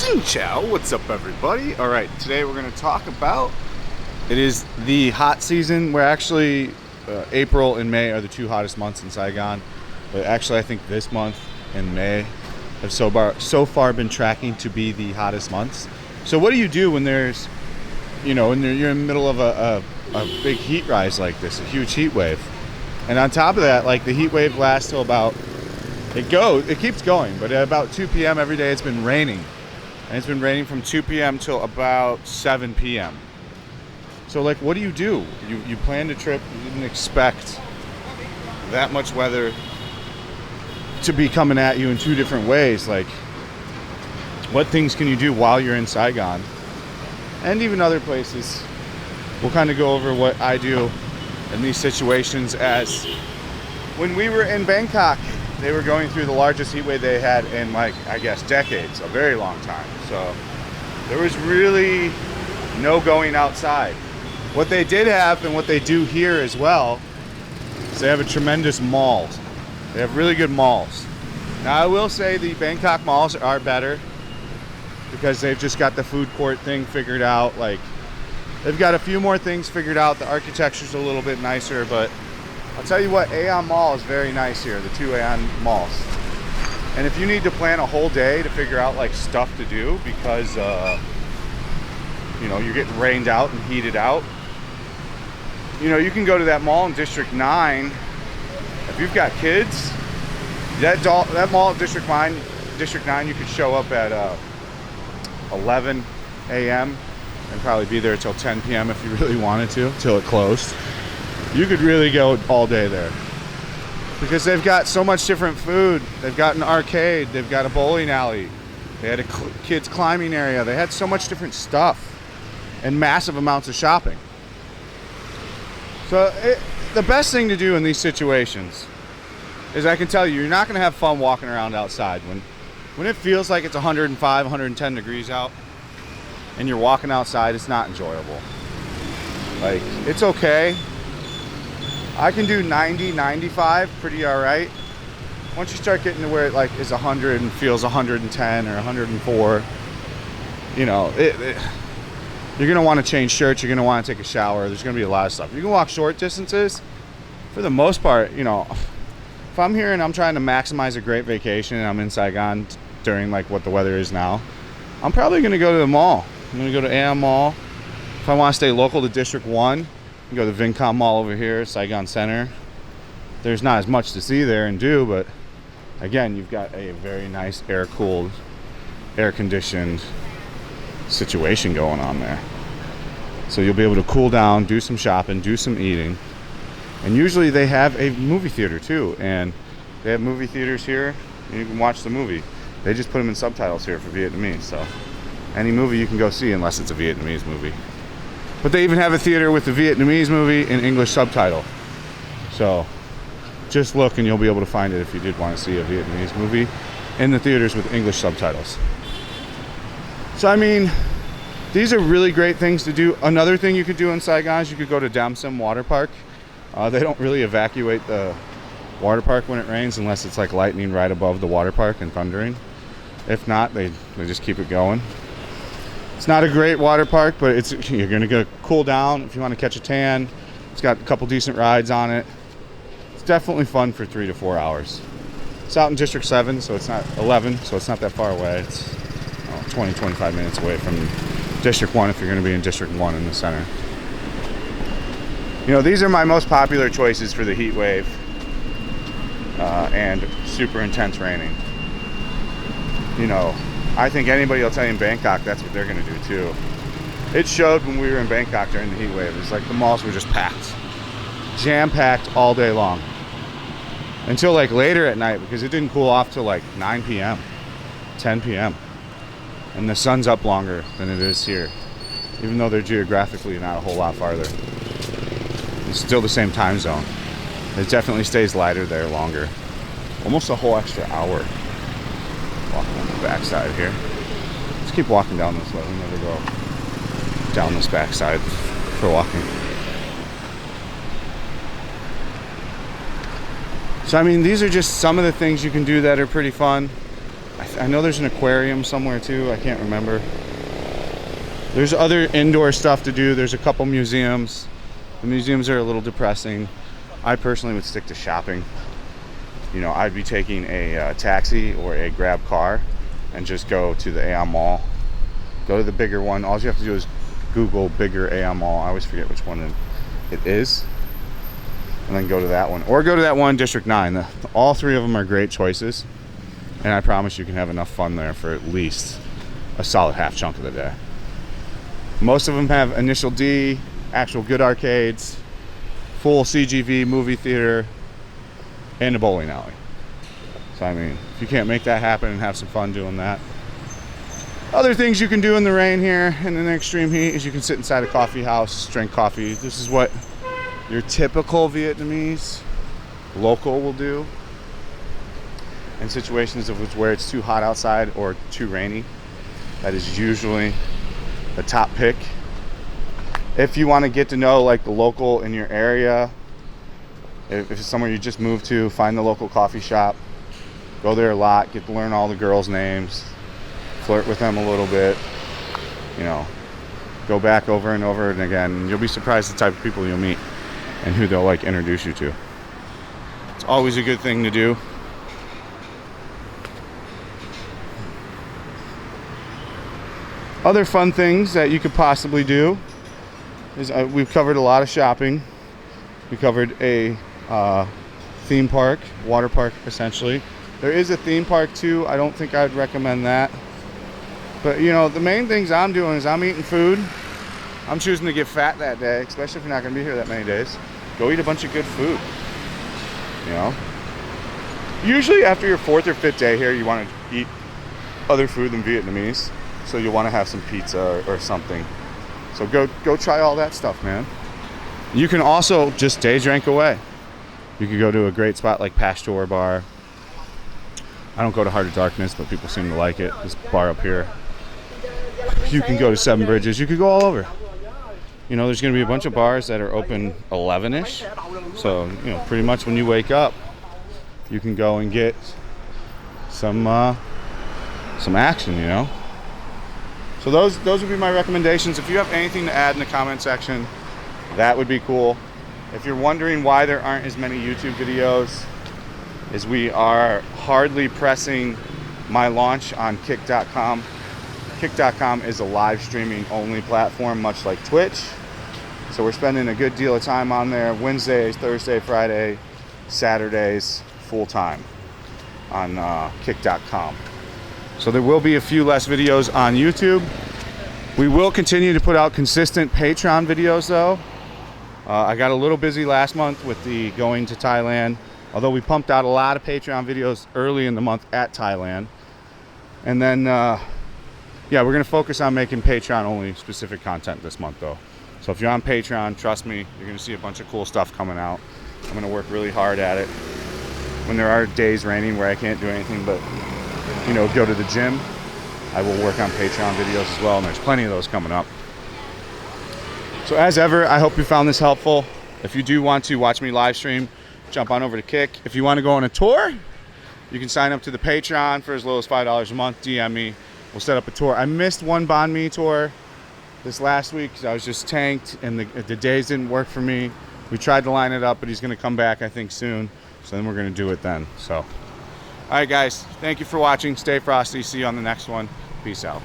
Xin Chow, what's up everybody? Alright, today we're going to talk about, it is the hot season. We're actually, April and May are the two hottest months in Saigon. But actually I think this month and May have so far been tracking to be the hottest months. So what do you do when there's, you're in the middle of a big heat rise like this, a huge heat wave? And on top of that, like the heat wave lasts till about, it keeps going, but at about 2 p.m. every day it's been raining. And it's been raining from 2 p.m. till about 7 p.m. So like, what do? You planned a trip, you didn't expect that much weather to be coming at you in two different ways. Like, what things can you do while you're in Saigon? And even other places. We'll kind of go over what I do in these situations, as when we were in Bangkok, they were going through the largest heat wave they had in, like, I guess decades, a very long time. So there was really no going outside. What they did have, and what they do here as well, is they have a tremendous malls. They have really good malls. Now I will say the Bangkok malls are better because they've just got the food court thing figured out. Like, they've got a few more things figured out. The architecture's a little bit nicer, but I'll tell you what, AEON Mall is very nice here, the two AEON malls. And if you need to plan a whole day to figure out like stuff to do because you're getting rained out and heated out, you can go to that mall in District 9. If you've got kids, that mall at District 9, you could show up at 11 a.m. and probably be there till 10 p.m. if you really wanted to, till it closed. You could really go all day there because they've got so much different food. They've got an arcade, they've got a bowling alley, they had a kids climbing area. They had so much different stuff and massive amounts of shopping. So the best thing to do in these situations is, I can tell you're not going to have fun walking around outside when it feels like it's 105, 110 degrees out and you're walking outside. It's not enjoyable. Like, it's okay. I can do 90, 95 pretty all right. Once you start getting to where it like is 100 and feels 110 or 104, you're going to want to change shirts. You're going to want to take a shower. There's going to be a lot of stuff. You can walk short distances. For the most part, if I'm here and I'm trying to maximize a great vacation and I'm in Saigon during like what the weather is now, I'm probably going to go to the mall. I'm going to go to AM Mall. If I want to stay local to District 1, I can go to the Vincom Mall over here, Saigon Center. There's not as much to see there and do, but again, you've got a very nice air-cooled, air-conditioned situation going on there. So you'll be able to cool down, do some shopping, do some eating. And usually they have a movie theater too, and they have movie theaters here and you can watch the movie. They just put them in subtitles here for Vietnamese, so any movie you can go see unless it's a Vietnamese movie. But they even have a theater with the Vietnamese movie in English subtitle. So just look and you'll be able to find it if you did want to see a Vietnamese movie in the theaters with English subtitles. So I mean, these are really great things to do. Another thing you could do in Saigon is you could go to Dam Sum Water Park. They don't really evacuate the water park when it rains unless it's like lightning right above the water park and thundering. If not, they just keep it going. It's not a great water park, but you're gonna go cool down if you want to catch a tan. It's got a couple decent rides on it. It's definitely fun for 3 to 4 hours. It's out in District 7, so it's not 11, so it's not that far away. It's 20, 25 minutes away from District 1 if you're gonna be in District 1 in the center. These are my most popular choices for the heat wave and super intense raining. I think anybody will tell you in Bangkok that's what they're going to do too. It showed when we were in Bangkok during the heat wave. It's like the malls were just packed, jam-packed all day long. Until like later at night, because it didn't cool off till like 9 p.m., 10 p.m. And the sun's up longer than it is here, even though they're geographically not a whole lot farther. It's still the same time zone. It definitely stays lighter there longer. Almost a whole extra hour. Walking on the backside here. Let's keep walking down this way. We never go down this backside for walking. So I mean, these are just some of the things you can do that are pretty fun. I know there's an aquarium somewhere too. I can't remember. There's other indoor stuff to do. There's a couple museums. The museums are a little depressing. I personally would stick to shopping. You know, I'd be taking a taxi or a grab car and just go to the AEON Mall. Go to the bigger one. All you have to do is Google bigger AEON Mall. I always forget which one it is. And then go to that one. Or go to that one, District 9. All three of them are great choices. And I promise you can have enough fun there for at least a solid half chunk of the day. Most of them have Initial D, actual good arcades, full CGV movie theater, and a bowling alley. So I mean, if you can't make that happen and have some fun doing that. Other things you can do in the rain here and in the extreme heat is you can sit inside a coffee house, drink coffee. This is what your typical Vietnamese local will do in situations of where it's too hot outside or too rainy. That is usually the top pick. If you want to get to know like the local in your area, if it's somewhere you just moved to, find the local coffee shop, go there a lot, get to learn all the girls' names, flirt with them a little bit, you know, go back over and over and again. You'll be surprised the type of people you'll meet and who they'll like introduce you to. It's always a good thing to do. Other fun things that you could possibly do is we've covered a lot of shopping. We covered a theme park, water park essentially. There is a theme park too. I don't think I'd recommend that. But you know, the main things I'm doing is I'm eating food. I'm choosing to get fat that day, especially if you're not going to be here that many days. Go eat a bunch of good food. You know, usually after your 4th or 5th day here, you want to eat other food than Vietnamese. So you'll want to have some pizza or something. So go try all that stuff, man. You can also just day drink away. You could go to a great spot like Pasteur Bar. I don't go to Heart of Darkness, but people seem to like it. This bar up here. You can go to Seven Bridges. You could go all over. You know, there's going to be a bunch of bars that are open 11-ish. So, you know, pretty much when you wake up, you can go and get some action, you know. So those would be my recommendations. If you have anything to add in the comment section, that would be cool. If you're wondering why there aren't as many YouTube videos, is we are hardly pressing my launch on kick.com. Kick.com is a live streaming only platform, much like Twitch. So we're spending a good deal of time on there Wednesdays, Thursday, Friday, Saturdays, full time on kick.com. So there will be a few less videos on YouTube. We will continue to put out consistent Patreon videos though. I got a little busy last month with the going to Thailand, although we pumped out a lot of Patreon videos early in the month at Thailand. And then, yeah, we're gonna focus on making Patreon only specific content this month though. So if you're on Patreon, trust me, you're gonna see a bunch of cool stuff coming out. I'm gonna work really hard at it. When there are days raining where I can't do anything but, you know, go to the gym, I will work on Patreon videos as well, and there's plenty of those coming up. So as ever, I hope you found this helpful. If you do want to watch me live stream, jump on over to Kick. If you want to go on a tour, you can sign up to the Patreon for as low as $5 a month. DM me. We'll set up a tour. I missed one Banh Mi tour this last week because I was just tanked and the days didn't work for me. We tried to line it up, but he's going to come back, I think, soon. So then we're going to do it then. So, all right, guys. Thank you for watching. Stay frosty. See you on the next one. Peace out.